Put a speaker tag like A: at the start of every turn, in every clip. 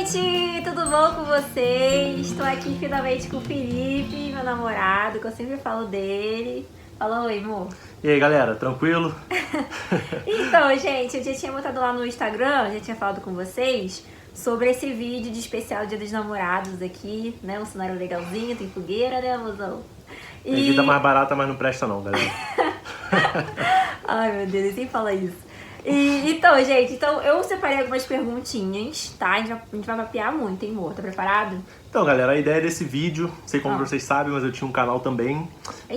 A: gente! Tudo bom com vocês? Estou aqui finalmente com o Felipe, meu namorado, que eu sempre falo dele. Fala oi, amor.
B: E aí, galera, tranquilo?
A: Então, gente, eu já tinha botado lá no Instagram, já tinha falado com vocês sobre esse vídeo de especial Dia dos Namorados aqui, né? Um cenário legalzinho, tem fogueira, né, amozão?
B: Tem vida mais barata, mas não presta não, galera.
A: Ai, meu Deus, ele sempre fala isso. Então, gente, eu separei algumas perguntinhas, tá? A gente vai papear muito, hein, amor? Tá preparado?
B: Então, galera, a ideia desse vídeo, não sei como vocês sabem, mas eu tinha um canal também,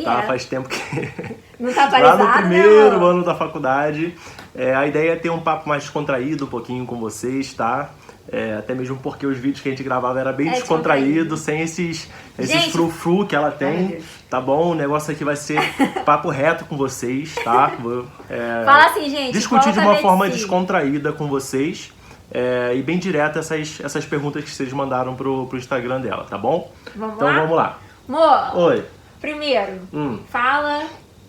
B: tá? Faz tempo que...
A: Não tá atualizado,
B: lá no primeiro
A: né,
B: ano da faculdade. A ideia é ter um papo mais descontraído um pouquinho com vocês, tá? Até mesmo porque os vídeos que a gente gravava era bem descontraído, sem esses frufru que ela tem, tá bom? O negócio aqui vai ser papo reto com vocês, tá?
A: Fala assim, gente.
B: Discutir de uma forma descontraída com vocês e bem direta essas perguntas que vocês mandaram pro Instagram dela, tá bom? Vamos lá.
A: Amor,
B: oi.
A: Primeiro, fala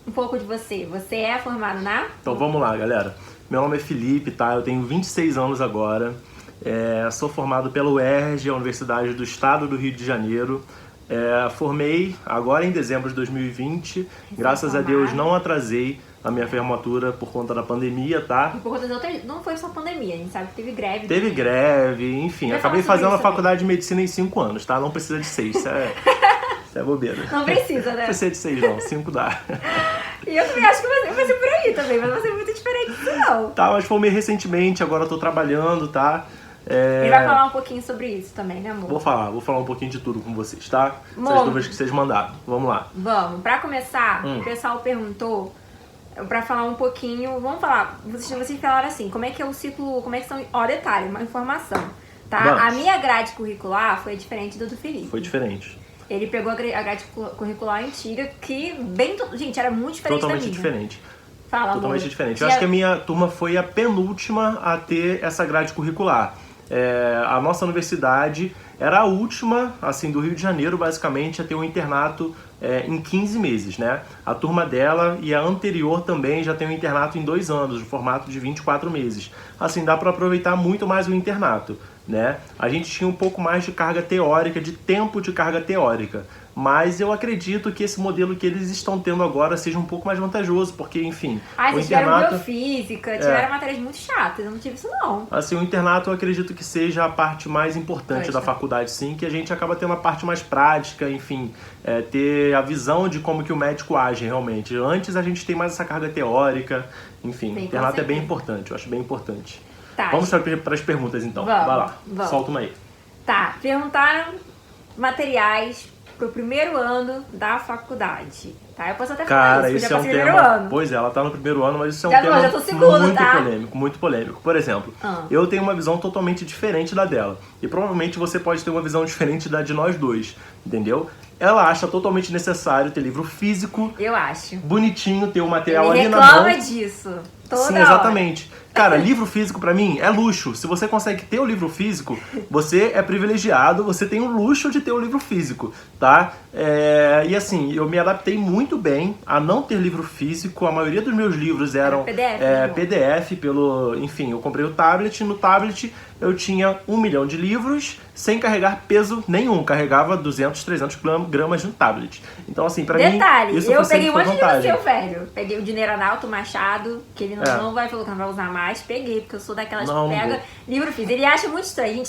A: um pouco de você. Você é formado na?
B: Então vamos lá, galera. Meu nome é Felipe, tá? Eu tenho 26 anos agora. Sou formado pela UERJ, a Universidade do Estado do Rio de Janeiro. Formei agora em dezembro de 2020. Graças a Deus não atrasei a minha formatura por conta da pandemia, tá?
A: E por conta das outras, não foi só pandemia, a gente sabe que teve greve.
B: Teve greve, enfim. Acabei fazendo a faculdade de medicina em 5 anos, tá? Não precisa de 6, isso é bobeira.
A: Não precisa, né?
B: Não precisa de 6 não, 5 dá.
A: E eu também acho que vai ser por aí também, mas não vai ser muito diferente disso não.
B: Tá, mas formei recentemente, agora tô trabalhando, tá?
A: Ele vai falar um pouquinho sobre isso também, né, amor?
B: Vou falar um pouquinho de tudo com vocês, tá? Essas dúvidas que vocês mandaram. Vamos lá.
A: Vamos. Pra começar, o pessoal perguntou pra falar um pouquinho. Vamos falar. Vocês falaram assim, como é que é o ciclo. Como é que são. Ó, detalhe, uma informação. Tá?
B: Vamos.
A: A minha grade curricular foi diferente do Felipe.
B: Foi diferente.
A: Ele pegou a grade curricular antiga, que gente, era muito diferente
B: Totalmente
A: da minha.
B: diferente.
A: Fala,
B: Totalmente
A: amor.
B: diferente. Eu acho que a minha turma foi a penúltima a ter essa grade curricular. A nossa universidade era a última, assim, do Rio de Janeiro, basicamente, a ter um internato em 15 meses, né? A turma dela e a anterior também já tem um internato em 2 anos, no formato de 24 meses. Assim, dá para aproveitar muito mais o internato, né? A gente tinha um pouco mais de carga teórica, de tempo de carga teórica. Mas eu acredito que esse modelo que eles estão tendo agora seja um pouco mais vantajoso, porque, enfim...
A: vocês tiveram biofísica, tiveram matérias muito chatas, eu não tive isso não.
B: Assim, o internato eu acredito que seja a parte mais importante da faculdade, sim, que a gente acaba tendo a parte mais prática, enfim, ter a visão de como que o médico age realmente. Antes a gente tem mais essa carga teórica, enfim, o internato é bem importante, eu acho bem importante.
A: Tá,
B: vamos para as perguntas então, vai lá, solta uma aí.
A: Tá, perguntaram materiais pro primeiro ano da faculdade, tá? Eu posso até falar isso,
B: esse é um tema... Pois é, ela tá no primeiro ano, mas isso é um tema muito polêmico, muito polêmico. Por exemplo, eu tenho uma visão totalmente diferente da dela. E provavelmente você pode ter uma visão diferente da de nós dois, entendeu? Ela acha totalmente necessário ter livro físico.
A: Eu acho.
B: Bonitinho, ter o material ali na mão.
A: Ele reclama disso.
B: Sim, exatamente. Cara, livro físico pra mim é luxo. Se você consegue ter o livro físico, você é privilegiado, você tem o luxo de ter o livro físico, tá? E assim, eu me adaptei muito bem a não ter livro físico. A maioria dos meus livros eram PDF enfim, eu comprei o tablet. No tablet eu tinha 1 milhão de livros sem carregar peso nenhum. Carregava 200, 300 gramas no tablet. Então assim, pra mim, isso
A: eu
B: foi
A: peguei um monte de livro
B: vantagem.
A: seu, velho. Peguei o de Neranalto Machado, que ele não vai falar que não vai usar mais. Peguei, porque eu sou daquelas que pega livro físico. Ele acha muito estranho.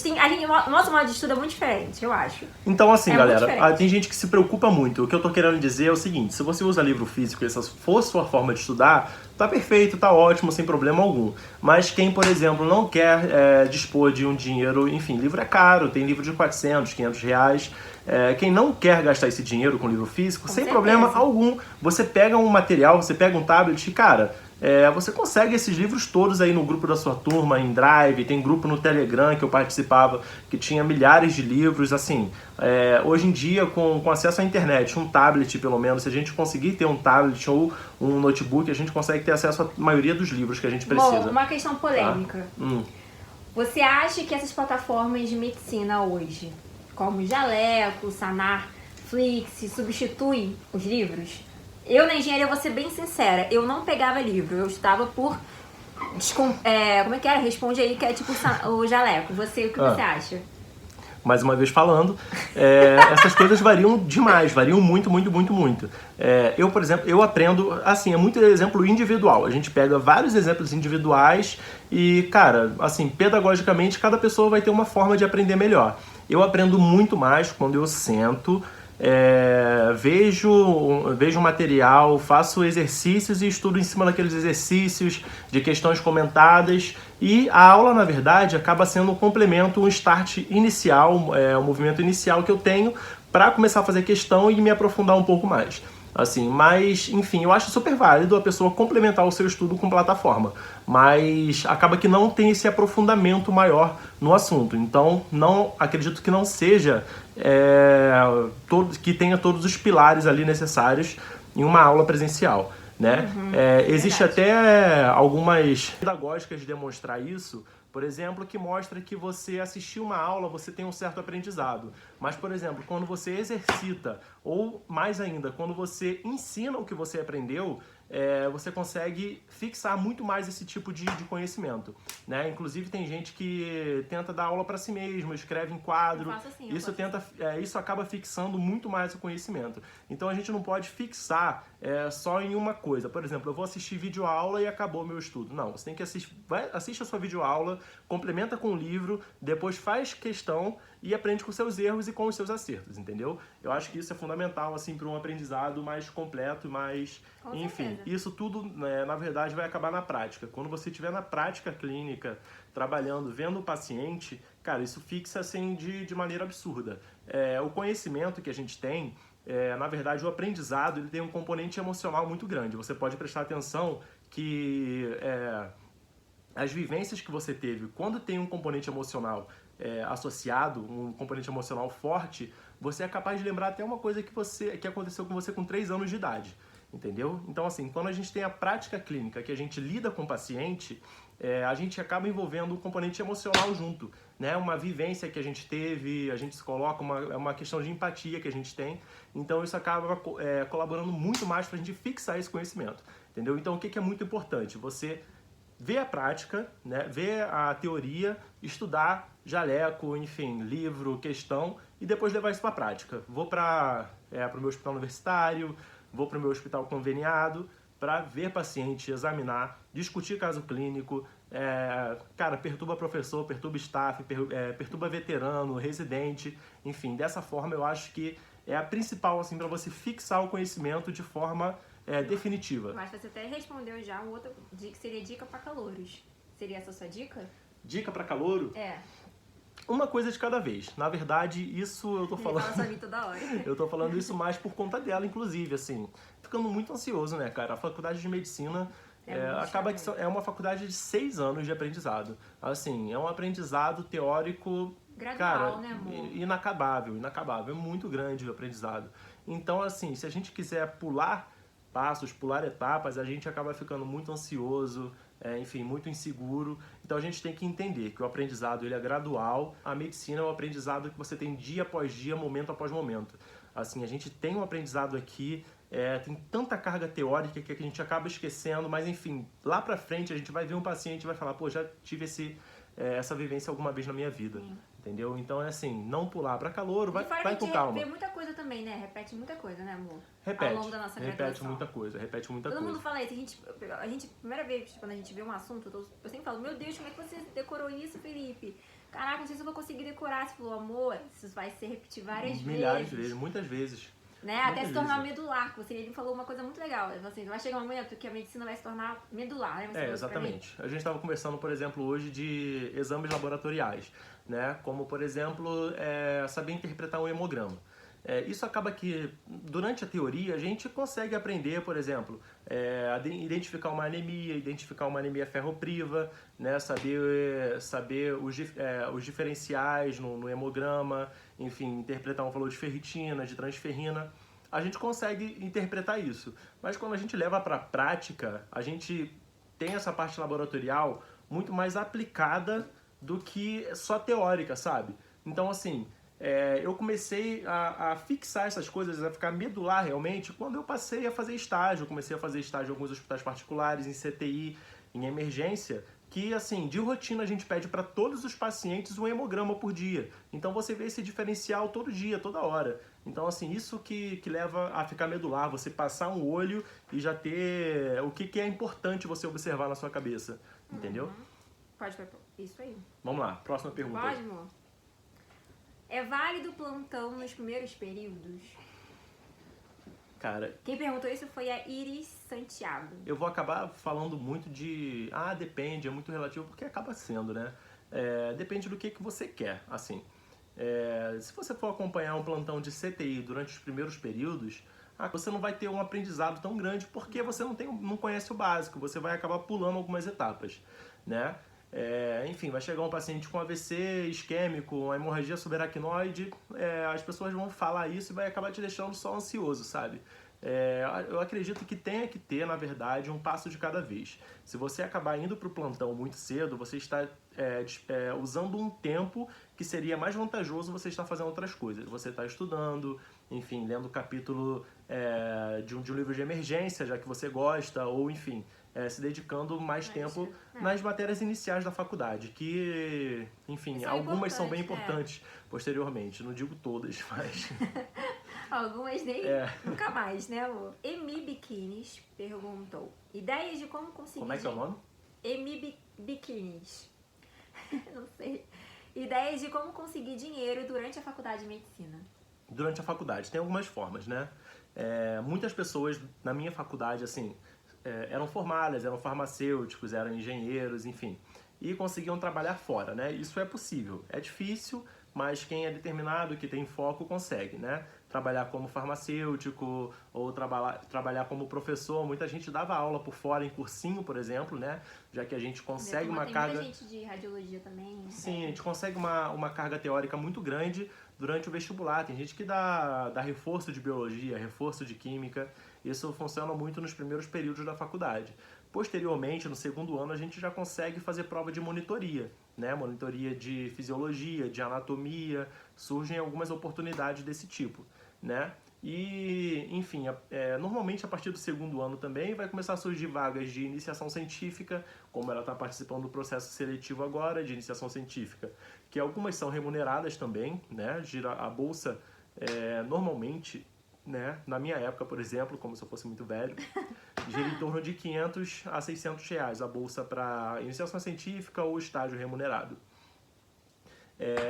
A: O nosso modo de estudo é muito diferente, eu acho.
B: Então assim, galera, tem gente que se preocupa muito. O que eu tô querendo dizer é o seguinte: se você usa livro físico e essa for sua forma de estudar, tá perfeito, tá ótimo, sem problema algum. Mas quem, por exemplo, não quer dispor de um dinheiro, enfim, livro é caro, tem livro de 400, 500 reais. Quem não quer gastar esse dinheiro com livro físico, sem problema algum, você pega um material, você pega um tablet e, cara, você consegue esses livros todos aí no grupo da sua turma, em Drive, tem grupo no Telegram que eu participava, que tinha milhares de livros, assim, hoje em dia com acesso à internet, um tablet pelo menos, se a gente conseguir ter um tablet ou um notebook, a gente consegue ter acesso à maioria dos livros que a gente precisa.
A: Bom, uma questão polêmica. Você acha que essas plataformas de medicina hoje, como Jaleco, Sanar, Flix, substituem os livros? Eu, na engenharia, vou ser bem sincera, eu não pegava livro, eu estudava por como é que era? Responde aí, que é tipo o jaleco. Você, o que você acha?
B: mais uma vez falando, essas coisas variam demais, variam muito, muito, muito, muito. Eu, por exemplo, eu aprendo, assim, é muito exemplo individual. A gente pega vários exemplos individuais e, cara, assim, pedagogicamente, cada pessoa vai ter uma forma de aprender melhor. Eu aprendo muito mais quando eu sento, vejo o material, faço exercícios e estudo em cima daqueles exercícios, de questões comentadas, e a aula, na verdade, acaba sendo um complemento, um start inicial, um movimento inicial que eu tenho para começar a fazer questão e me aprofundar um pouco mais. Assim, mas, enfim, eu acho super válido a pessoa complementar o seu estudo com plataforma, mas acaba que não tem esse aprofundamento maior no assunto. Então, não acredito que não seja que tenha todos os pilares ali necessários em uma aula presencial, né? Existe até algumas pedagógicas de demonstrar isso. Por exemplo, que mostra que você assistir uma aula, você tem um certo aprendizado. Mas, por exemplo, quando você exercita, ou mais ainda, quando você ensina o que você aprendeu, você consegue fixar muito mais esse tipo de conhecimento, né? Inclusive, tem gente que tenta dar aula para si mesmo, escreve em quadro. Isso acaba fixando muito mais o conhecimento. Então, a gente não pode fixar só em uma coisa. Por exemplo, eu vou assistir videoaula e acabou meu estudo. Não, você tem que assiste a sua videoaula, complementa com o livro, depois faz questão e aprende com seus erros e com os seus acertos, entendeu? Eu acho que isso é fundamental, assim, para um aprendizado mais completo, mais... Enfim, isso tudo, né, na verdade, vai acabar na prática. Quando você estiver na prática clínica, trabalhando, vendo o paciente, cara, isso fixa, assim, de maneira absurda. O conhecimento que a gente tem, na verdade, o aprendizado, ele tem um componente emocional muito grande. Você pode prestar atenção que as vivências que você teve, quando tem um componente emocional associado, um componente emocional forte, você é capaz de lembrar até uma coisa que aconteceu com você com 3 anos de idade, entendeu? Então, assim, quando a gente tem a prática clínica, que a gente lida com o paciente, a gente acaba envolvendo o componente emocional junto, né? Uma vivência que a gente teve, a gente se coloca, uma questão de empatia que a gente tem, então isso acaba colaborando muito mais para a gente fixar esse conhecimento, entendeu? Então, o que é muito importante? Você ver a prática, né? Ver a teoria, estudar jaleco, enfim, livro, questão, e depois levar isso para a prática. Vou para o meu hospital universitário, vou para o meu hospital conveniado, para ver paciente, examinar, discutir caso clínico, cara, perturba professor, perturba staff, perturba veterano, residente, enfim, dessa forma eu acho que é a principal, assim, para você fixar o conhecimento de forma definitiva.
A: Mas você até respondeu já um outro que seria dica para calouros. Seria essa a sua dica?
B: Dica para calouro? Uma coisa de cada vez. Na verdade, isso eu tô falando...
A: Fala sua vida toda hora.
B: Eu tô falando isso mais por conta dela, inclusive, assim. Ficando muito ansioso, né, cara? A faculdade de medicina acaba que é uma faculdade de 6 anos de aprendizado. Assim, é um aprendizado teórico...
A: Gradual,
B: cara,
A: né, amor?
B: Inacabável. É muito grande o aprendizado. Então, assim, se a gente quiser pular passos, pular etapas, a gente acaba ficando muito ansioso, enfim, muito inseguro. Então a gente tem que entender que o aprendizado ele é gradual. A medicina é um aprendizado que você tem dia após dia, momento após momento. Assim, a gente tem um aprendizado aqui, tem tanta carga teórica que a gente acaba esquecendo, mas enfim, lá pra frente a gente vai ver um paciente e vai falar, pô, já tive essa vivência alguma vez na minha vida. Sim. Entendeu? Então é assim, não pular pra calouro, vai com calma.
A: Vê muita coisa também, né? Repete muita coisa, né, amor?
B: Repete.
A: Ao longo da nossa graduação.
B: Repete muita coisa.
A: Todo mundo fala isso. A gente, primeira vez, quando a gente vê um assunto, eu sempre falo, meu Deus, como é que você decorou isso, Felipe? Caraca, não sei se eu vou conseguir decorar. Você falou, amor, isso vai se repetir várias vezes.
B: Milhares de vezes, muitas vezes.
A: Né? Até se tornar medular. Ele falou uma coisa muito legal. Assim, vai chegar um momento que a medicina vai se tornar medular, né?
B: Exatamente. A gente estava conversando, por exemplo, hoje de exames laboratoriais, né? Como, por exemplo, saber interpretar um hemograma. Isso acaba que, durante a teoria, a gente consegue aprender, por exemplo, identificar uma anemia ferropriva, né? Saber os diferenciais no hemograma, enfim, interpretar um valor de ferritina, de transferrina. A gente consegue interpretar isso. Mas quando a gente leva para a prática, a gente tem essa parte laboratorial muito mais aplicada do que só teórica, sabe? Então, assim, eu comecei a fixar essas coisas, a ficar medular realmente, quando eu passei a fazer estágio. Eu comecei a fazer estágio em alguns hospitais particulares, em CTI, em emergência, que, assim, de rotina a gente pede para todos os pacientes um hemograma por dia. Então você vê esse diferencial todo dia, toda hora. Então, assim, isso que leva a ficar medular, você passar um olho e já ter o que é importante você observar na sua cabeça, entendeu?
A: Pode, isso aí.
B: Vamos lá, próxima pergunta.
A: Pode, amor? É válido plantão nos primeiros períodos?
B: Cara,
A: quem perguntou isso foi a Iris Santiago.
B: Eu vou acabar falando muito de... depende, é muito relativo, porque acaba sendo, né? Depende do que você quer, assim. Se você for acompanhar um plantão de CTI durante os primeiros períodos, você não vai ter um aprendizado tão grande, porque você não conhece o básico, você vai acabar pulando algumas etapas, né? Enfim, vai chegar um paciente com AVC isquêmico, uma hemorragia subaracnoide, as pessoas vão falar isso e vai acabar te deixando só ansioso, sabe? Eu acredito que tenha que ter, na verdade, um passo de cada vez. Se você acabar indo para o plantão muito cedo, você está usando um tempo que seria mais vantajoso você estar fazendo outras coisas. Você está estudando, enfim, lendo o capítulo de um livro de emergência, já que você gosta, ou enfim, se dedicando mais tempo nas matérias iniciais da faculdade, que, enfim, algumas são bem importantes posteriormente. Não digo todas, mas...
A: Algumas nem nunca mais, né, amor? Emi Biquínis perguntou: ideias de como conseguir...
B: Como é que é o nome?
A: Emi Biquínis. Não sei. Ideias de como conseguir dinheiro durante a faculdade de medicina.
B: Durante a faculdade. Tem algumas formas, né? Muitas pessoas na minha faculdade, assim, eram formadas, eram farmacêuticos, eram engenheiros, enfim. E conseguiam trabalhar fora, né? Isso é possível. É difícil, mas quem é determinado, que tem foco, consegue, né? Trabalhar como farmacêutico ou trabalhar como professor. Muita gente dava aula por fora em cursinho, por exemplo, né? Já que a gente consegue uma carga...
A: Tem muita gente de radiologia também.
B: Sim, a gente consegue uma carga teórica muito grande durante o vestibular. Tem gente que dá reforço de biologia, reforço de química. Isso funciona muito nos primeiros períodos da faculdade. Posteriormente, no segundo ano, a gente já consegue fazer prova de monitoria, né? Monitoria de fisiologia, de anatomia, surgem algumas oportunidades desse tipo, né? E, enfim, normalmente a partir do segundo ano também vai começar a surgir vagas de iniciação científica, como ela está participando do processo seletivo agora de iniciação científica, que algumas são remuneradas também, né? A bolsa, normalmente, né? Na minha época, por exemplo, como se eu fosse muito velho, gira em torno de 500 a 600 reais a bolsa para iniciação científica ou estágio remunerado.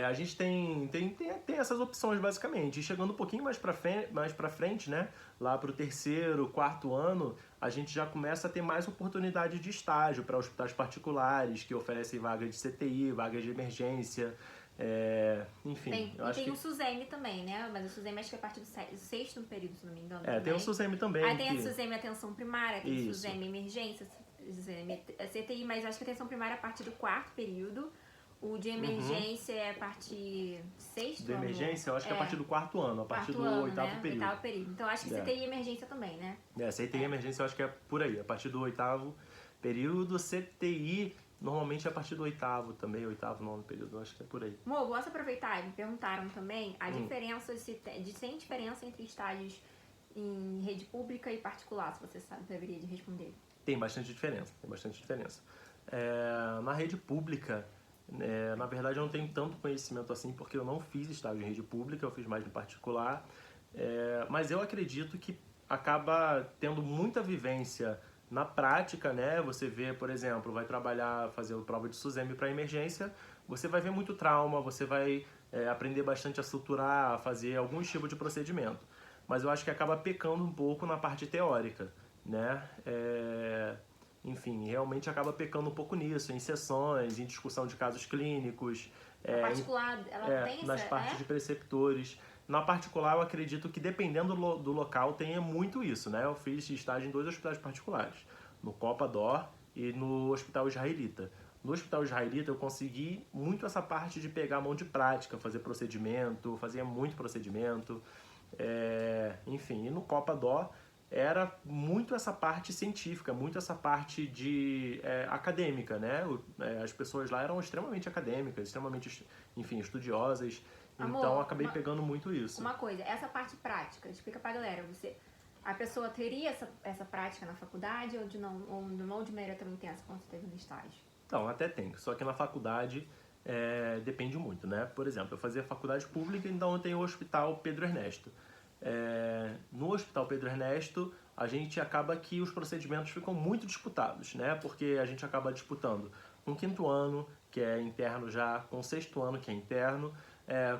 B: A gente tem essas opções, basicamente. E chegando um pouquinho mais para frente, né? Lá para o terceiro, quarto ano, a gente já começa a ter mais oportunidade de estágio para hospitais particulares que oferecem vagas de CTI, vagas de emergência. Enfim,
A: tem o SUSEMI também, né? Mas o SUSEMI acho que é a partir do sexto período, se não me engano.
B: Tem o SUSEMI também.
A: Aí tem o SUSEMI atenção primária, tem o
B: Isso.
A: SUSEMI emergência, SUSEMI CTI, mas acho que a atenção primária é a partir do quarto período. O de emergência é a partir do sexto
B: de
A: ano.
B: emergência, eu acho que é a partir do quarto ano, a partir do oitavo período.
A: Oitavo período. Então acho que CTI e emergência também, né?
B: CTI e emergência eu acho que é por aí, a partir do oitavo período. CTI normalmente é a partir do oitavo também, oitavo, nono período, eu acho que é por aí.
A: Mo, posso aproveitar? Me perguntaram também a diferença, se tem diferença entre estágios em rede pública e particular, se você sabe, deveria de responder.
B: Tem bastante diferença, na rede pública, na verdade eu não tenho tanto conhecimento assim, porque eu não fiz estágio em rede pública, eu fiz mais em particular, mas eu acredito que acaba tendo muita vivência na prática, né? Você vê, por exemplo, vai trabalhar fazendo prova de SUSEMI para emergência, você vai ver muito trauma, você vai aprender bastante a suturar, a fazer algum tipo de procedimento. Mas eu acho que acaba pecando um pouco na parte teórica, né? Enfim, realmente acaba pecando um pouco nisso, em sessões, em discussão de casos clínicos.
A: A particular, ela tem
B: nas partes de preceptores. Na particular, eu acredito que dependendo do local tenha muito isso, né? Eu fiz estágio em 2 hospitais particulares, no Copa Dor e no Hospital Israelita. No Hospital Israelita eu consegui muito essa parte de pegar a mão de prática, fazer procedimento, fazia muito procedimento, enfim. E no Copa Dor era muito essa parte científica, muito essa parte de acadêmica, né? As pessoas lá eram extremamente acadêmicas, extremamente, enfim, estudiosas.
A: Amor,
B: então acabei pegando muito isso.
A: Uma coisa, essa parte prática, explica pra galera, a pessoa teria essa prática na faculdade ou de maneira tão intensa quanto teve no estágio?
B: Então, até tem, só que na faculdade depende muito, né? Por exemplo, eu fazia faculdade pública, então eu tenho o Hospital Pedro Ernesto. No Hospital Pedro Ernesto, a gente acaba que os procedimentos ficam muito disputados, né? Porque a gente acaba disputando com o 5º ano, que é interno já, com o 6º ano, que é interno,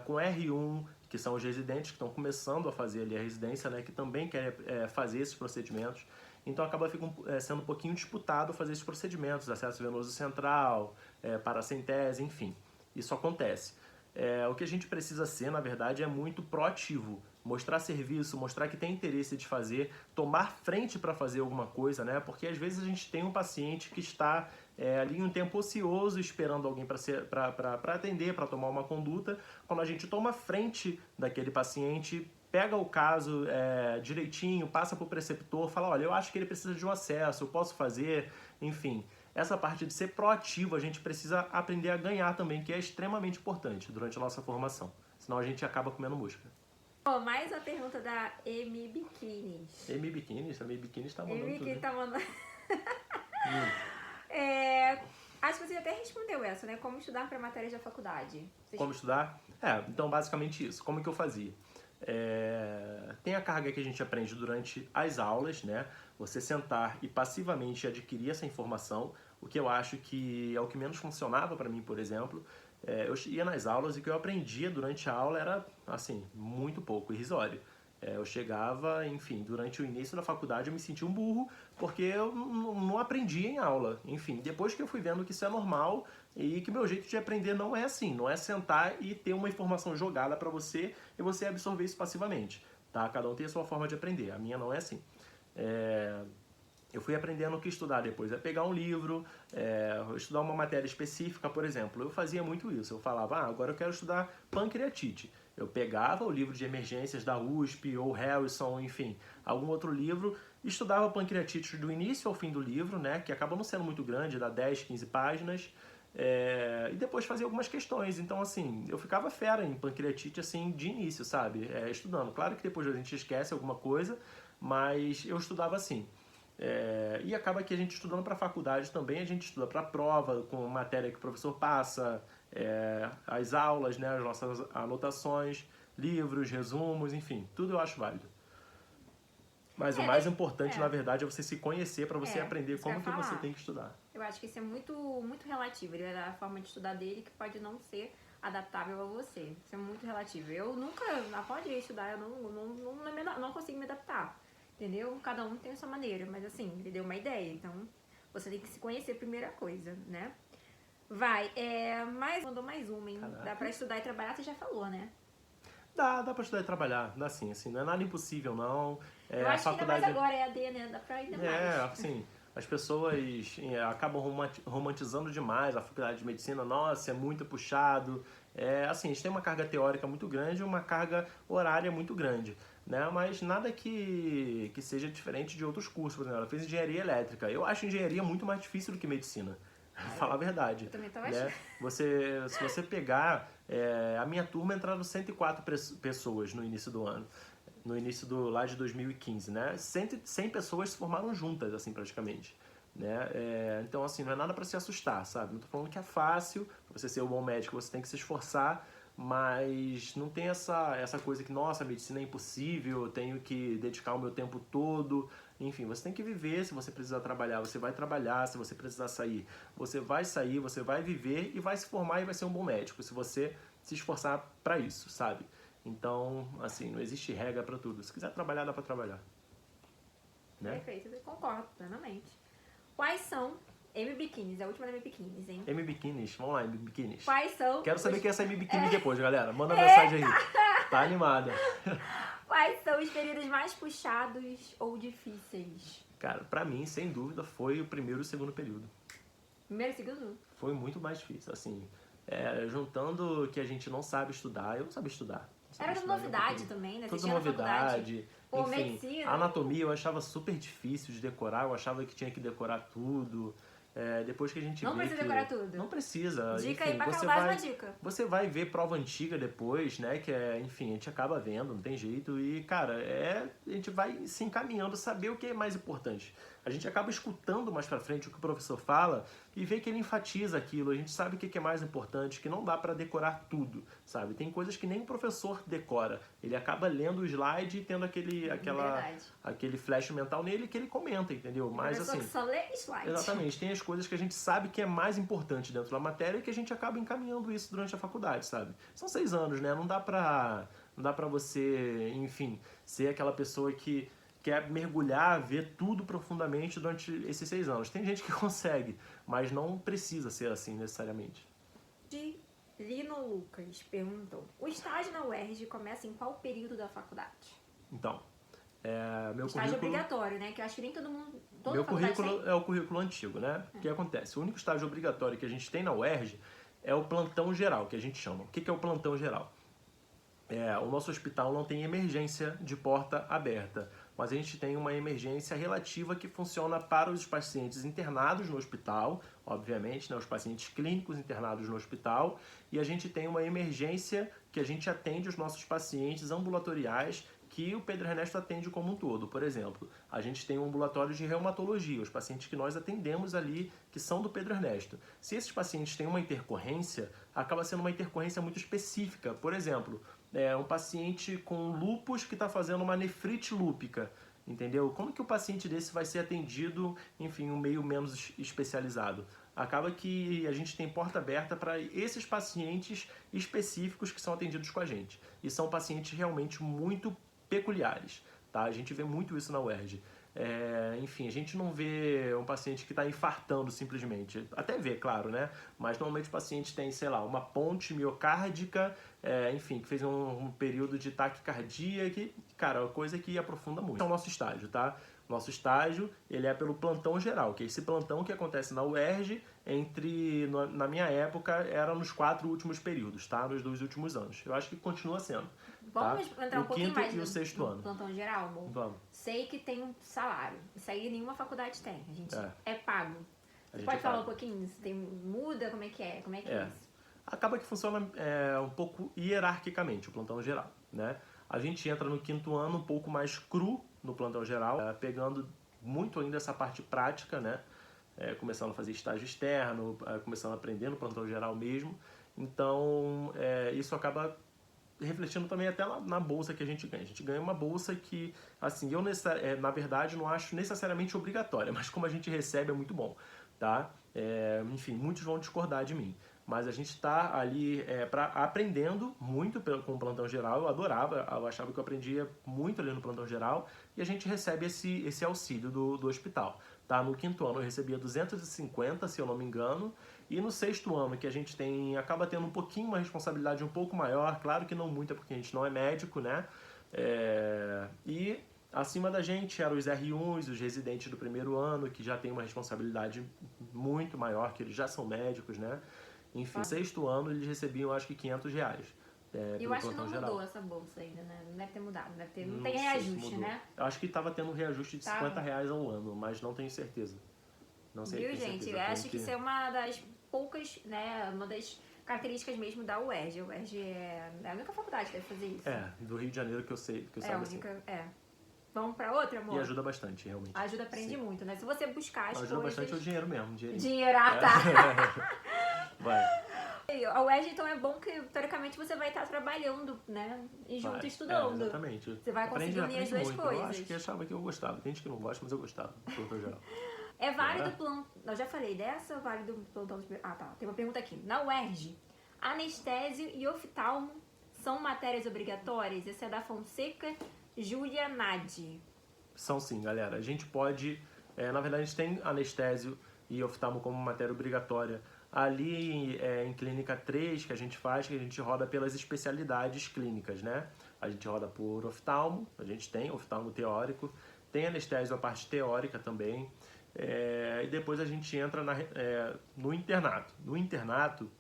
B: com R1, que são os residentes que estão começando a fazer ali a residência, né? Que também querem fazer esses procedimentos. Então acaba sendo um pouquinho disputado fazer esses procedimentos, acesso venoso central, paracentese, enfim. Isso acontece. O que a gente precisa ser, na verdade, é muito proativo. Mostrar serviço, mostrar que tem interesse de fazer, tomar frente para fazer alguma coisa, né? Porque às vezes a gente tem um paciente que está ali em um tempo ocioso, esperando alguém para atender, para tomar uma conduta. Quando a gente toma frente daquele paciente, pega o caso direitinho, passa para o preceptor, fala, olha, eu acho que ele precisa de um acesso, eu posso fazer, enfim. Essa parte de ser proativo, a gente precisa aprender a ganhar também, que é extremamente importante durante a nossa formação. Senão a gente acaba comendo mosca.
A: Mais uma pergunta da Emi Biquínis.
B: Emi Biquínis? A Emi Biquínis tá mandando tudo.
A: Emi tá mandando... Acho que você até respondeu essa, né? Como estudar para matérias da faculdade.
B: Como estudar? Então basicamente isso. Como que eu fazia? Tem a carga que a gente aprende durante as aulas, né? Você sentar e passivamente adquirir essa informação, o que eu acho que é o que menos funcionava para mim, por exemplo. Eu ia nas aulas e o que eu aprendia durante a aula era, assim, muito pouco, irrisório. Eu chegava, enfim, durante o início da faculdade eu me sentia um burro, porque eu não aprendia em aula. Enfim, depois que eu fui vendo que isso é normal e que meu jeito de aprender não é assim, não é sentar e ter uma informação jogada para você e você absorver isso passivamente, tá? Cada um tem a sua forma de aprender, a minha não é assim. Eu fui aprendendo o que estudar depois. Pegar um livro, estudar uma matéria específica, por exemplo. Eu fazia muito isso. Eu falava, agora eu quero estudar pancreatite. Eu pegava o livro de emergências da USP ou Harrison, enfim, algum outro livro, estudava pancreatite do início ao fim do livro, né, que acaba não sendo muito grande, dá 10, 15 páginas, e depois fazia algumas questões. Então, assim, eu ficava fera em pancreatite, assim, de início, sabe? Estudando. Claro que depois a gente esquece alguma coisa, mas eu estudava assim. E acaba que a gente estudando para a faculdade também, a gente estuda para a prova, com matéria que o professor passa, as aulas, né, as nossas anotações, livros, resumos, enfim, tudo eu acho válido. Mas o mais importante, na verdade, é você se conhecer para você aprender como que você tem que estudar.
A: Eu acho que isso é muito, muito relativo. Ele é a forma de estudar dele que pode não ser adaptável a você. Isso é muito relativo. Eu nunca, pode estudar, eu não consigo me adaptar. Entendeu? Cada um tem a sua maneira, mas assim, ele deu uma ideia, então você tem que se conhecer, primeira coisa, né? Mandou mais uma, hein? Caraca. Dá pra estudar e trabalhar, você já falou, né?
B: Dá pra estudar e trabalhar, dá sim, assim, não é nada impossível, não.
A: Eu acho que ainda mais agora é AD, né? Dá pra ainda mais.
B: Assim, as pessoas acabam romantizando demais a faculdade de medicina, nossa, é muito puxado. Assim, a gente tem uma carga teórica muito grande e uma carga horária muito grande, né? Mas nada que seja diferente de outros cursos. Por exemplo, ela fez engenharia elétrica. Eu acho engenharia muito mais difícil do que medicina. Falar a verdade.
A: Eu também tava achando.
B: Se você pegar, a minha turma entraram 104 pessoas no início do ano. No início lá de 2015, né? 100 pessoas se formaram juntas, assim, praticamente. Né? Então, assim, não é nada para se assustar, sabe? Não tô falando que é fácil, pra você ser um bom médico, você tem que se esforçar, mas não tem essa coisa que, nossa, a medicina é impossível, eu tenho que dedicar o meu tempo todo. Enfim, você tem que viver. Se você precisar trabalhar, você vai trabalhar. Se você precisar sair, você vai viver e vai se formar e vai ser um bom médico, se você se esforçar para isso, sabe? Então, assim, não existe regra para tudo. Se quiser trabalhar, dá para trabalhar. Né?
A: Perfeito, eu concordo plenamente. Quais são... Emi Biquínis, a última da Emi Biquínis, hein?
B: Emi Biquínis, vamos lá, Emi Biquínis.
A: Quais são...
B: Quero saber quem é essa Emi Biquínis depois, galera. Manda mensagem aí. Tá animada.
A: Quais são os períodos mais puxados ou difíceis?
B: Cara, pra mim, sem dúvida, foi o primeiro e o segundo período.
A: Primeiro e segundo?
B: Foi muito mais difícil, assim. Juntando que a gente não sabe estudar, eu não sabia estudar.
A: Era tudo novidade também, né?
B: Tudo novidade.
A: Pô,
B: enfim,
A: medicina.
B: A anatomia eu achava super difícil de decorar, eu achava que tinha que decorar tudo. Depois que a gente
A: não precisa decorar tudo.
B: Não precisa.
A: Dica
B: enfim,
A: aí pra acabar uma dica.
B: Você vai ver prova antiga depois, né? Que enfim, a gente acaba vendo, não tem jeito. E, cara, a gente vai se encaminhando, saber o que é mais importante. a gente acaba escutando mais pra frente o que o professor fala e vê que ele enfatiza aquilo, a gente sabe o que é mais importante, que não dá pra decorar tudo, sabe? Tem coisas que nem o professor decora, ele acaba lendo o slide e tendo aquele flash mental nele que ele comenta, entendeu? Mas assim,
A: que só lê slide.
B: Exatamente, tem as coisas que a gente sabe que é mais importante dentro da matéria e que a gente acaba encaminhando isso durante a faculdade, sabe? São 6 anos, né? Não dá pra você, enfim, ser aquela pessoa que quer mergulhar, ver tudo profundamente durante esses 6 anos. Tem gente que consegue, mas não precisa ser assim necessariamente.
A: Lino Lucas perguntou: o estágio na UERJ começa em qual período da faculdade?
B: Então, meu
A: estágio
B: currículo...
A: obrigatório, né? Que eu acho que nem todo mundo...
B: Meu currículo é o currículo antigo, né? O que acontece? O único estágio obrigatório que a gente tem na UERJ é o plantão geral, que a gente chama. O que é o plantão geral? O nosso hospital não tem emergência de porta aberta, mas a gente tem uma emergência relativa que funciona para os pacientes internados no hospital, obviamente, né, os pacientes clínicos internados no hospital, e a gente tem uma emergência que a gente atende os nossos pacientes ambulatoriais que o Pedro Ernesto atende como um todo. Por exemplo, a gente tem um ambulatório de reumatologia, os pacientes que nós atendemos ali, que são do Pedro Ernesto. Se esses pacientes têm uma intercorrência, acaba sendo uma intercorrência muito específica. Por exemplo, um paciente com lúpus que está fazendo uma nefrite lúpica, entendeu? Como que o paciente desse vai ser atendido, enfim, um meio menos especializado? Acaba que a gente tem porta aberta para esses pacientes específicos que são atendidos com a gente. E são pacientes realmente muito peculiares, tá? A gente vê muito isso na UERJ. Enfim, a gente não vê um paciente que está infartando simplesmente. Até vê, claro, né? Mas normalmente o paciente tem, sei lá, uma ponte miocárdica, enfim, que fez um período de taquicardia, que, cara, é uma coisa que aprofunda muito. Esse é o nosso estágio, tá? Nosso estágio, ele é pelo plantão geral, que é esse plantão que acontece na UERJ na minha época, era nos 4 últimos períodos, tá? Nos 2 últimos anos. Eu acho que continua sendo.
A: Vamos
B: tá?
A: entrar um pouquinho mais
B: no sexto ano.
A: Plantão geral, amor?
B: Vamos.
A: Sei que tem um salário. Isso aí nenhuma faculdade tem. A gente é pago. Você
B: gente
A: pode falar um pouquinho? Muda? Como é que é? Como é que é isso?
B: Acaba que funciona um pouco hierarquicamente o plantão geral, né? A gente entra no 5º ano um pouco mais cru no plantão geral, pegando muito ainda essa parte prática, né? Começando a fazer estágio externo, começando a aprender no plantão geral mesmo. Então, isso acaba refletindo também até na bolsa que a gente ganha. A gente ganha uma bolsa que, assim, eu na verdade não acho necessariamente obrigatória, mas como a gente recebe é muito bom, tá? Enfim, muitos vão discordar de mim. Mas a gente está ali aprendendo muito com o plantão geral. Eu adorava, eu achava que eu aprendia muito ali no plantão geral. E a gente recebe esse auxílio do hospital. Tá? No 5º ano eu recebia 250, se eu não me engano. E no 6º ano, que a gente acaba tendo um pouquinho uma responsabilidade um pouco maior. Claro que não muita, porque a gente não é médico, né? E acima da gente eram os R1s, os residentes do 1º ano, que já tem uma responsabilidade muito maior, que eles já são médicos, né? Enfim, no 6º ano eles recebiam acho que R$500.
A: Eu acho que não mudou essa bolsa ainda, né? Não deve ter mudado, não tem reajuste, né?
B: Eu acho que estava tendo um reajuste de R$50 ao ano, mas não tenho certeza. Não sei.
A: Viu, gente? Eu acho que isso é uma das poucas, né? Uma das características mesmo da UERJ. A UERJ é a única faculdade que deve fazer isso.
B: Do Rio de Janeiro que eu sei. Que eu
A: a única, Vamos pra outra, amor?
B: E ajuda bastante, realmente.
A: Ajuda, aprende muito, né? Se você buscar as coisas...
B: Ajuda bastante o dinheiro mesmo.
A: Dinheiro, tá.
B: Vai.
A: A UERJ, então, é bom que, teoricamente, você vai estar trabalhando, né? E junto estudando.
B: Exatamente.
A: Você vai conseguir unir as duas coisas.
B: Eu acho que achava que eu gostava. Tem gente que não gosta, mas eu gostava, no plantão geral.
A: É válido plantão... Eu já falei dessa, válido plantão... Ah, tá. Tem uma pergunta aqui. Na UERJ, anestésio e oftalmo são matérias obrigatórias? Essa é da Fonseca Júlia Nadi.
B: São sim, galera. A gente pode... na verdade, a gente tem anestésio e oftalmo como matéria obrigatória. Ali em clínica 3, que a gente roda pelas especialidades clínicas, né? A gente roda por oftalmo, a gente tem oftalmo teórico, tem anestésio a parte teórica também, e depois a gente entra no internato. No internato,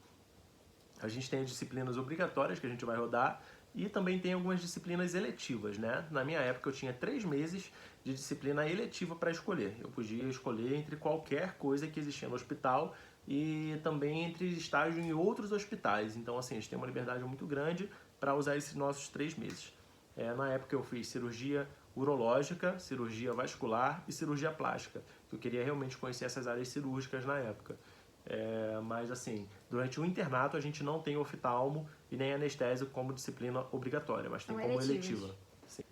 B: a gente tem as disciplinas obrigatórias que a gente vai rodar e também tem algumas disciplinas eletivas, né? Na minha época eu tinha 3 meses de disciplina eletiva para escolher. Eu podia escolher entre qualquer coisa que existia no hospital e também entre estágio em outros hospitais. Então, assim, a gente tem uma liberdade muito grande para usar esses nossos 3 meses. Na época eu fiz cirurgia urológica, cirurgia vascular e cirurgia plástica. Eu queria realmente conhecer essas áreas cirúrgicas na época. Mas assim, durante o internato a gente não tem oftalmo e nem anestésio como disciplina obrigatória, mas tem como eletiva. Sim.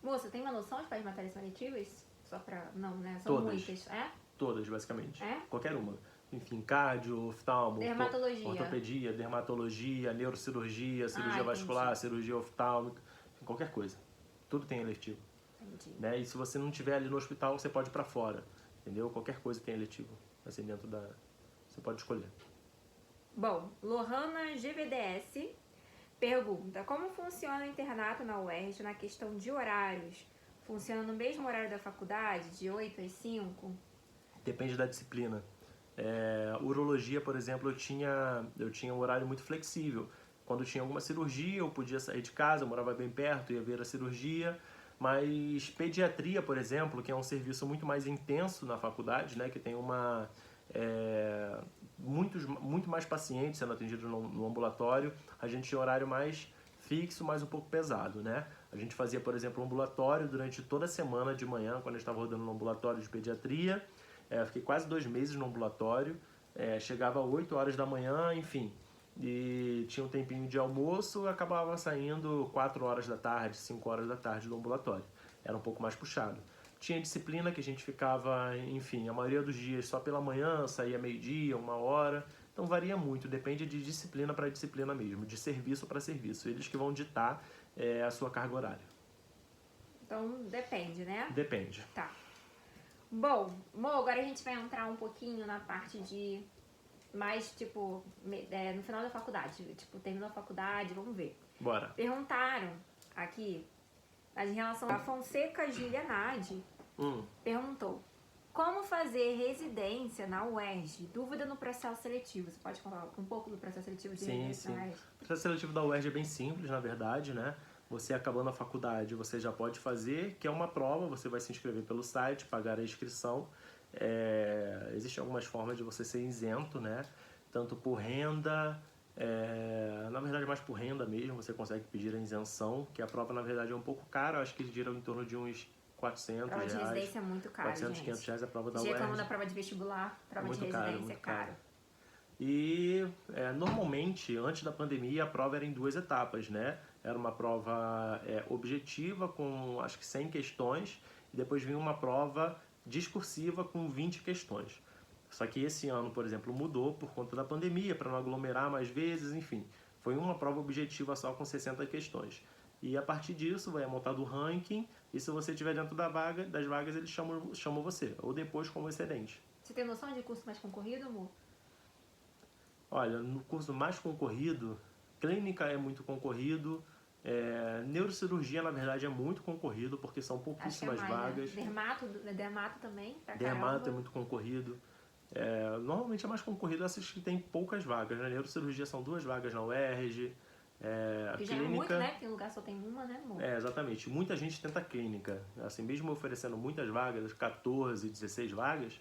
A: Moça, tem uma noção de quais matérias são eletivas? Só pra... Não, né? São
B: Todas.
A: muitas.
B: Todas, basicamente.
A: É?
B: Qualquer uma. Enfim, cardio, oftalmo,
A: dermatologia,
B: ortopedia, dermatologia, neurocirurgia, cirurgia vascular, cirurgia oftálmica, enfim, qualquer coisa. Tudo tem eletivo.
A: Entendi.
B: Né? E se você não estiver ali no hospital, você pode ir pra fora. Entendeu? Qualquer coisa tem eletivo. Assim, dentro da... Você pode escolher.
A: Bom, Lohana GVDS pergunta: como funciona o internato na UERJ na questão de horários? Funciona no mesmo horário da faculdade, de 8 às 5?
B: Depende da disciplina. Urologia, por exemplo, eu tinha um horário muito flexível. Quando tinha alguma cirurgia, eu podia sair de casa, eu morava bem perto, ia ver a cirurgia. Mas pediatria, por exemplo, que é um serviço muito mais intenso na faculdade, né, que tem muito mais pacientes sendo atendidos no ambulatório, a gente tinha um horário mais fixo, mas um pouco pesado, né? A gente fazia, por exemplo, um ambulatório durante toda a semana de manhã, quando eu estava rodando no ambulatório de pediatria. Fiquei quase 2 meses no ambulatório, chegava às 8 horas da manhã, enfim, e tinha um tempinho de almoço, acabava saindo 4 horas da tarde, 5 horas da tarde do ambulatório. Era um pouco mais puxado. Tinha disciplina que a gente ficava, enfim, a maioria dos dias só pela manhã, saía meio-dia, 1 hora. Então varia muito, depende de disciplina para disciplina mesmo, de serviço para serviço. Eles que vão ditar a sua carga horária.
A: Então depende, né?
B: Depende.
A: Tá. Bom, agora a gente vai entrar um pouquinho na parte de mais, tipo, no final da faculdade. Tipo, terminou a faculdade, vamos ver.
B: Bora.
A: Perguntaram aqui, mas em relação a Fonseca Julianade, perguntou: como fazer residência na UERJ? Dúvida no processo seletivo. Você pode falar um pouco do processo seletivo de residência na UERJ?
B: O processo seletivo da UERJ é bem simples, na verdade, né? Você acabando a faculdade, você já pode fazer, que é uma prova, você vai se inscrever pelo site, pagar a inscrição. Existem algumas formas de você ser isento, né? Tanto por renda, na verdade mais por renda mesmo, você consegue pedir a isenção, que a prova na verdade é um pouco cara, eu acho que gira em torno de uns 400
A: prova de
B: reais.
A: residência é muito caro,
B: 400,
A: gente.
B: 500 reais a prova da
A: UERJ.
B: UERJ.
A: Como da prova de vestibular, prova de residência é caro.
B: E normalmente, antes da pandemia, a prova era em 2 etapas, né? Era uma prova objetiva com acho que 100 questões e depois vinha uma prova discursiva com 20 questões. Só que esse ano, por exemplo, mudou por conta da pandemia, para não aglomerar mais vezes, enfim. Foi uma prova objetiva só com 60 questões. E a partir disso vai montado o ranking e se você estiver dentro das vagas, eles chamam você, ou depois como excedente.
A: Você tem noção de curso mais concorrido, amor?
B: Olha, no curso mais concorrido, clínica é muito concorrido, neurocirurgia na verdade é muito concorrido porque são pouquíssimas vagas.
A: Né? Dermato também?
B: Dermato é muito concorrido. Normalmente é mais concorrido essas que tem poucas vagas. Na neurocirurgia são 2 vagas na UERJ.
A: Que já clínica, é muito, né? Porque em lugar só tem uma, né, amor?
B: Exatamente. Muita gente tenta clínica. Assim, mesmo oferecendo muitas vagas, 14, 16 vagas,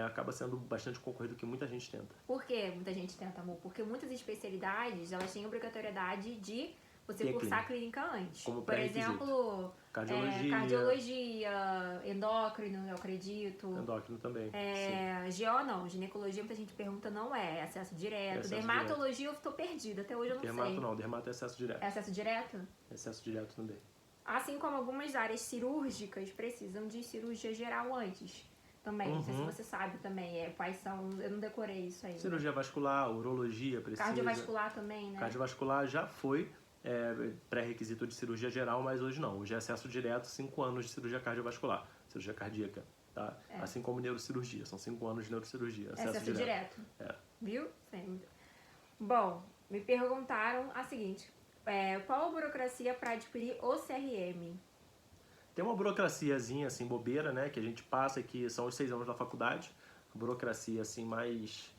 B: acaba sendo bastante concorrido que muita gente tenta.
A: Por que muita gente tenta, amor? Porque muitas especialidades, elas têm obrigatoriedade de você cursar clínica antes.
B: Como
A: por exemplo, cardiologia, endócrino, eu acredito.
B: Endócrino também.
A: GO não, ginecologia muita gente pergunta, não é acesso direto. Dermatologia eu tô perdida, até hoje eu não sei.
B: Dermato não, dermato é acesso direto.
A: É acesso direto?
B: É acesso direto também.
A: Assim como algumas áreas cirúrgicas precisam de cirurgia geral antes. Também, não sei se você sabe também, quais são, eu não decorei isso aí.
B: Cirurgia vascular, urologia precisa.
A: Cardiovascular também, né?
B: Cardiovascular já foi pré-requisito de cirurgia geral, mas hoje não. Hoje é acesso direto, 5 anos de cirurgia cardiovascular, cirurgia cardíaca, tá? Assim como neurocirurgia, são 5 anos de neurocirurgia, acesso direto.
A: Viu? Sim. Bom, me perguntaram a seguinte, qual a burocracia para adquirir o CRM?
B: Tem uma burocraciazinha, assim, bobeira, né? Que a gente passa, que são os 6 anos da faculdade. A burocracia, assim, mais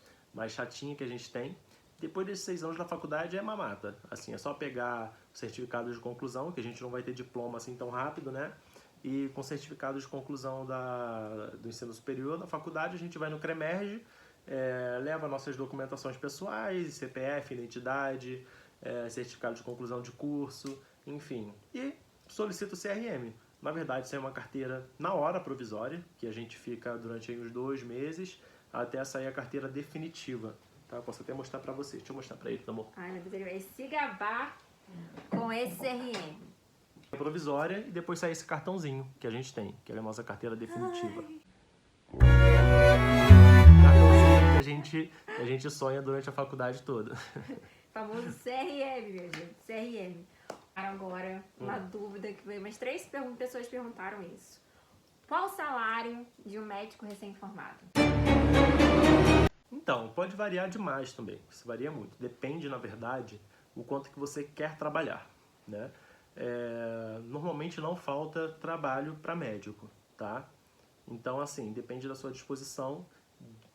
B: chatinha que a gente tem. Depois desses 6 anos da faculdade é mamata. Assim, é só pegar o certificado de conclusão, que a gente não vai ter diploma assim tão rápido, né? E com certificado de conclusão do ensino superior da faculdade, a gente vai no CREMERGE, leva nossas documentações pessoais, CPF, identidade, certificado de conclusão de curso, enfim. E solicita o CRM. Na verdade, sai uma carteira na hora provisória, que a gente fica durante aí uns 2 meses, até sair a carteira definitiva. Tá? Posso até mostrar pra você. Deixa eu mostrar pra ele, tá, amor?
A: Ai, meu Deus, ele vai se gabar com esse CRM.
B: Provisória e depois sai esse cartãozinho que a gente tem, que é a nossa carteira definitiva. Cartãozinho que a gente sonha durante a faculdade toda.
A: Famoso CRM, meu gente, CRM. Agora, uma dúvida que veio, mas 3 pessoas perguntaram isso. Qual o salário de um médico recém-formado?
B: Então, pode variar demais também, isso varia muito. Depende, na verdade, o quanto que você quer trabalhar, né? Normalmente não falta trabalho para médico, tá? Então, assim, depende da sua disposição,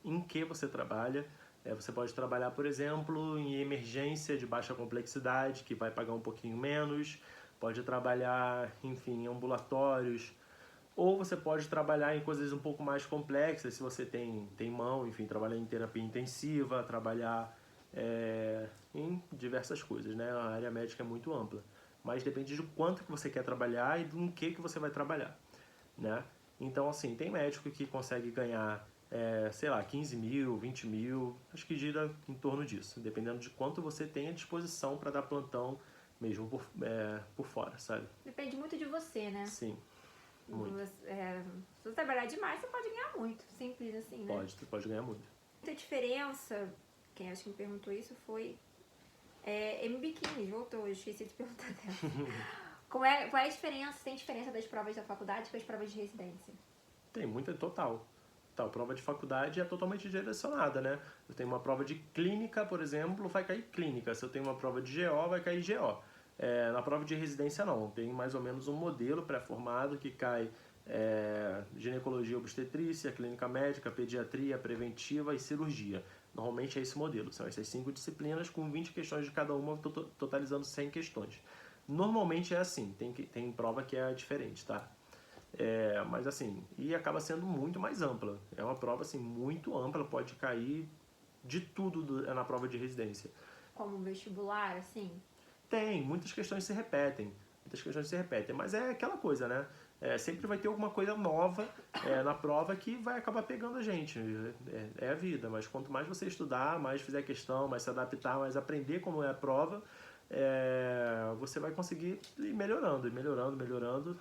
B: em que você trabalha. Você pode trabalhar, por exemplo, em emergência de baixa complexidade, que vai pagar um pouquinho menos. Pode trabalhar, enfim, em ambulatórios. Ou você pode trabalhar em coisas um pouco mais complexas, se você tem mão, enfim, trabalhar em terapia intensiva, trabalhar em diversas coisas, né? A área médica é muito ampla. Mas depende de quanto que você quer trabalhar e do que você vai trabalhar, né? Então, assim, tem médico que consegue ganhar, sei lá, 15 mil, 20 mil, acho que gira em torno disso, dependendo de quanto você tem à disposição para dar plantão mesmo por fora, sabe?
A: Depende muito de você, né?
B: Sim, muito.
A: Se você trabalhar demais, você pode ganhar muito, simples assim, né?
B: Pode ganhar muito.
A: Muita diferença, quem acho que me perguntou isso foi M-Biquíni, voltou, eu esqueci de perguntar dela. Qual é a diferença, tem diferença das provas da faculdade com as provas de residência?
B: Tem muita, total. A prova de faculdade é totalmente direcionada, né? Eu tenho uma prova de clínica, por exemplo, vai cair clínica. Se eu tenho uma prova de GO, vai cair GO. Na prova de residência, não. Tem mais ou menos um modelo pré-formado que cai ginecologia, obstetrícia, clínica médica, pediatria, preventiva e cirurgia. Normalmente é esse modelo. São essas 5 disciplinas com 20 questões de cada uma, totalizando 100 questões. Normalmente é assim. Tem prova que é diferente, tá? Mas assim, e acaba sendo muito mais ampla. É uma prova assim, muito ampla, pode cair de tudo na prova de residência.
A: Como um vestibular, assim?
B: Tem, muitas questões se repetem, mas é aquela coisa, né? Sempre vai ter alguma coisa nova na prova que vai acabar pegando a gente. É a vida, mas quanto mais você estudar, mais fizer questão, mais se adaptar, mais aprender como é a prova, você vai conseguir ir melhorando,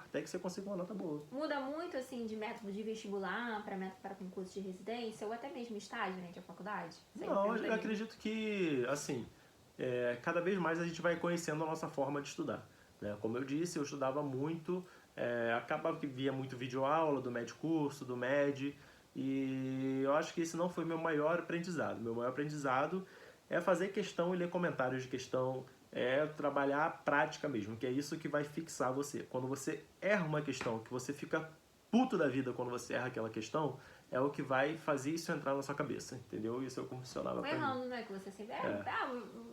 B: até que você consiga uma nota boa.
A: Muda muito, assim, de método de vestibular para método para concurso de residência ou até mesmo estágio, né, de faculdade?
B: Não, eu acredito que, assim, cada vez mais a gente vai conhecendo a nossa forma de estudar, né? Como eu disse, eu estudava muito, acabava que via muito videoaula do MED Curso, do MED, e eu acho que esse não foi meu maior aprendizado. Meu maior aprendizado é fazer questão e ler comentários de questão, trabalhar a prática mesmo, que é isso que vai fixar você. Quando você erra uma questão, que você fica puto da vida quando você erra aquela questão, é o que vai fazer isso entrar na sua cabeça, entendeu? Isso é como funcionava pra mim.
A: Errando, né? Que você sempre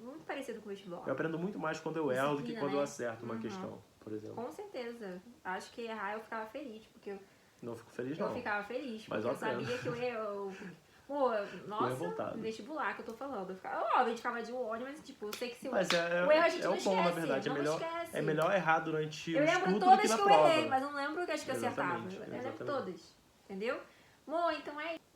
A: muito parecido com o vestibular.
B: Eu aprendo muito mais quando eu erro do que quando eu acerto uma questão, por exemplo.
A: Com certeza. Acho que errar eu ficava feliz, porque
B: Não fico feliz, não.
A: Eu ficava feliz, porque
B: mas
A: eu sabia que eu ia... nossa, vestibular que eu tô falando. A gente ficava de olho, mas tipo, eu sei que se o erro a gente não esquece.
B: Bom, na verdade, é melhor errar durante o estudo do que na prova.
A: Eu lembro todas que eu errei, mas não lembro que acho que eu acertava. Eu lembro todas, entendeu? Bom, então é isso.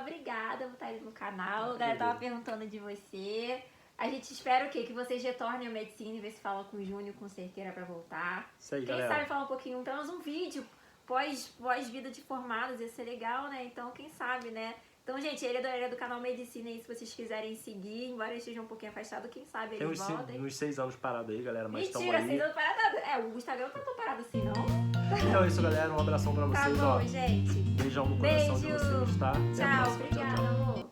A: Obrigada por estar aí no canal. A galera tava perguntando de você. A gente espera o quê? Que vocês retornem à medicina e ver se fala com o Júnior, com Cerqueira pra voltar.
B: Isso aí,
A: Quem
B: galera.
A: sabe falar um pouquinho, então, um vídeo pós-vida de formados, ia ser legal, né? Então, quem sabe, né? Então, gente, ele é do canal Medicina aí, se vocês quiserem seguir, embora ele esteja um pouquinho afastado, quem sabe ele volta.
B: Tem uns 6 anos parado aí, galera, mas estão aí.
A: Mentira, 6 anos parado. O Instagram não tá tão parado assim, não.
B: Então é isso, galera. Um abração pra vocês,
A: Tá bom, gente.
B: Beijão no coração de vocês, tá?
A: Tchau, obrigada, amor.